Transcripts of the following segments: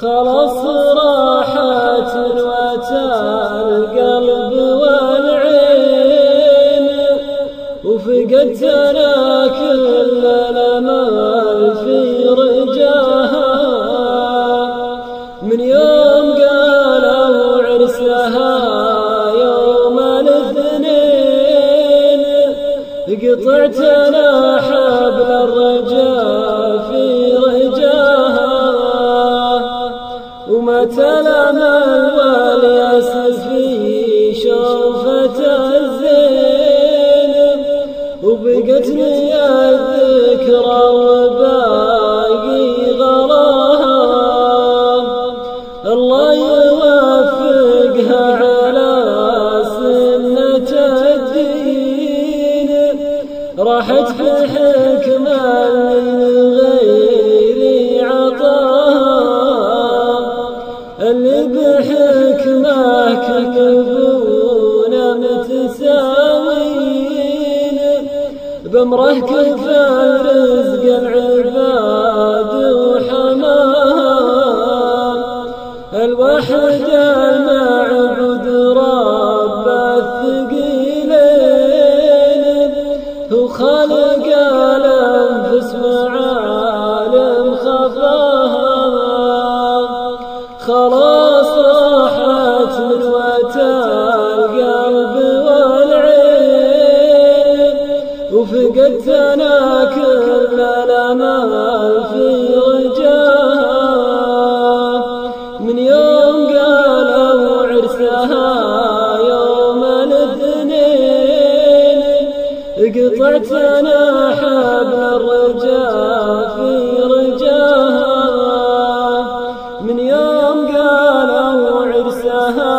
خلاص راحت نواتى القلب والعين، وفقدتنا كل الأمل في رجاها. من يوم قالوا عرسها يوم الاثنين، قطعتنا حبل الرجاء في رجاها. ومات الأمل والياس في شوفة الزين، وبقتني الذكرى وباقي غلاها. الله يوفقها على سنة الدين، راحت بحكمة من غير عطاها. اللي بحكمة كلبون متساوين، بأمره كفى رزق العباد وحماها. الوحد المعبود رب الثقيلين، هو خالق الأنفس وعالم خفاها. خلاص راحت نواتى القلب والعين، وفقدتنا كل الأمل في رجاها. من يوم قالوا عرسها يوم الاثنين، قطعتنا حبل الرجاء في رجاها. من يوم قالوا عرسها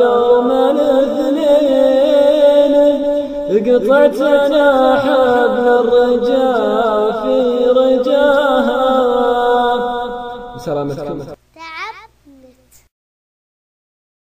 يوم الاثنين، قطعتنا حبل الرجاء في رجاها. سلامتكم.